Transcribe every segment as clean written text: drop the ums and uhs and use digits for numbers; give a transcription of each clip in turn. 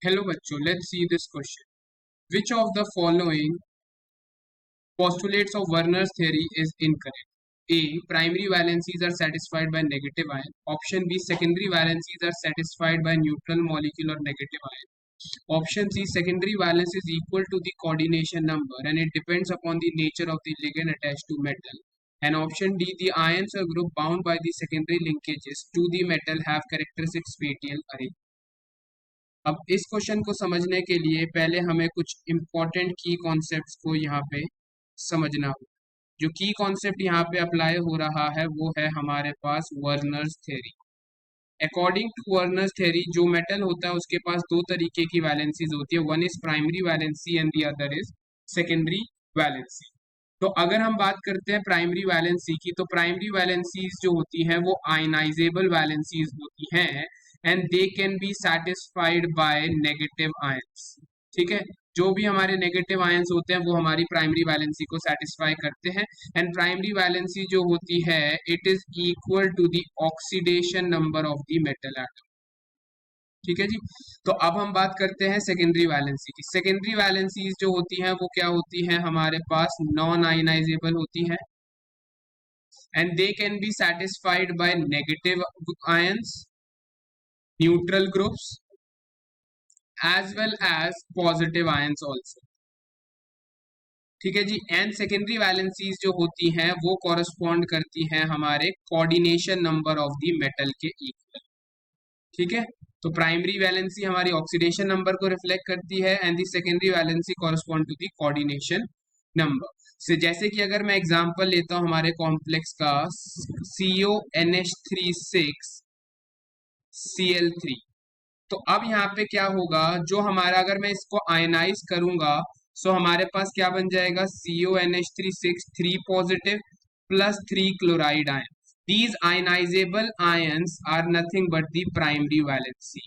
Hello बच्चों, let's see this question. Which of the following postulates of Werner's theory is incorrect? A. Primary valencies are satisfied by negative ion. Option B. Secondary valencies are satisfied by neutral molecule or negative ion. Option C. Secondary valence is equal to the coordination number and it depends upon the nature of the ligand attached to metal. And option D. The ions or group bound by the secondary linkages to the metal have characteristic spatial arrangement. अब इस question को समझने के लिए पहले हमें कुछ important की कॉन्सेप्ट्स को यहाँ पे समझना होगा। जो की कॉन्सेप्ट यहाँ पे अप्लाई हो रहा है वो है हमारे पास Werner's theory. According to Werner's theory जो मेटल होता है उसके पास दो तरीके की वैलेंसीज होती है, one is primary valency and the other is secondary valency. तो अगर हम बात करते हैं प्राइमरी वैलेंसी की, तो प्राइमरी वैलेंसीज जो होती हैं वो आयनाइजेबल वैलेंसीज होती हैं and they can be satisfied by negative ions. ठीक है, जो भी हमारे नेगेटिव आयंस होते हैं वो हमारी प्राइमरी वैलेंसी को सेटिस्फाई करते हैं एंड प्राइमरी वैलेंसी जो होती है it is equal to the oxidation number of the metal atom. ठीक है जी। तो अब हम बात करते हैं सेकेंडरी वैलेंसी की। सेकेंडरी वैलेंसीज जो होती हैं वो क्या होती हैं, हमारे पास नॉन आयनाइजेबल होती है and they can be satisfied by negative ions, neutral groups as well as positive ions also. ठीक है जी। एंड सेकेंडरी वैलेंसीज जो होती हैं वो कॉरस्पॉन्ड करती हैं हमारे coordination number of the metal के इक्वल। ठीक है, तो प्राइमरी वैलेंसी हमारी ऑक्सीडेशन नंबर को रिफ्लेक्ट करती है and the secondary valency correspond to the coordination number से। जैसे कि अगर मैं एग्जांपल लेता हूं हमारे कॉम्प्लेक्स का CONH3 6Cl3, तो अब यहाँ पे क्या होगा, जो हमारा अगर मैं इसको आयनाइज करूंगा सो हमारे पास क्या बन जाएगा, CONH3 3 positive plus 3 chloride ion. These ionizable ions are nothing but the primary valency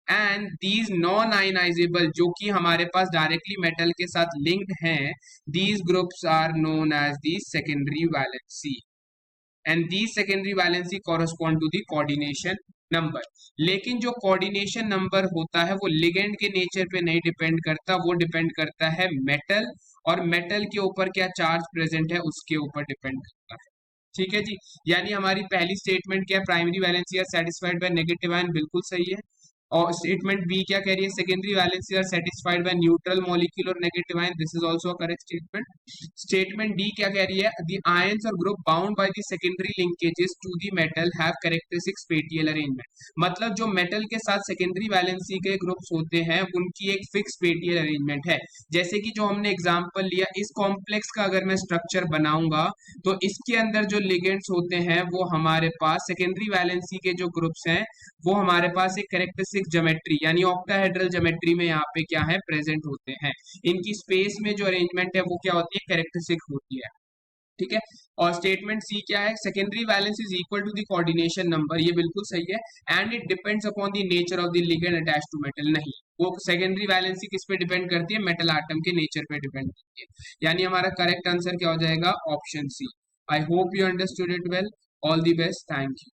and these non-ionizable जो कि हमारे पास डायरेक्टली मेटल के साथ लिंक्ड हैं, these groups are known as the secondary valency and these secondary valency correspond to the coordination number। लेकिन जो coordination number होता है वो लिगेंड के नेचर पे नहीं डिपेंड करता, वो डिपेंड करता है मेटल और मेटल के ऊपर क्या चार्ज प्रेजेंट है उसके ऊपर डिपेंड करता है। ठीक है जी। यानी हमारी पहली स्टेटमेंट क्या है, primary valency are satisfied by negative ion, बिल्कुल सही है। और स्टेटमेंट बी क्या कह रही है, secondary valency are satisfied by neutral molecule और negative ion, this is also a correct statement. Statement D क्या कह रही है, द आयंस और group bound by the secondary linkages to the metal have characteristic spatial arrangement. मतलब जो metal के साथ सेकेंडरी वैलेंसी के ग्रुप्स होते हैं उनकी एक फिक्स स्पेटियल अरेंजमेंट है। जैसे कि जो हमने एग्जांपल लिया, इस कॉम्प्लेक्स का अगर मैं स्ट्रक्चर बनाऊंगा तो इसके अंदर जो लिगेंड्स होते हैं वो हमारे पास सेकेंडरी वैलेंसी के जो ग्रुप्स हैं वो हमारे पास एक कैरेक्टरिस्टिक ज्योमेट्री यानी ऑक्टाहेड्रल ज्योमेट्री में यहाँ पे क्या है प्रेजेंट होते हैं। इनकी स्पेस में जो अरेंजमेंट है वो क्या होती है, कैरेक्टरिस्टिक होती है। ठीक है। और स्टेटमेंट सी क्या है, secondary valence is equal to the coordination number, ये बिल्कुल सही है। And it depends upon the nature of the ligand attached to metal, नहीं, वो सेकेंडरी वैलेंसी किस पे डिपेंड करती है, मेटल एटम के नेचर पे डिपेंड करती है। यानी हमारा करेक्ट आंसर क्या हो जाएगा, option C. I hope you understood it well. All the best, thank you.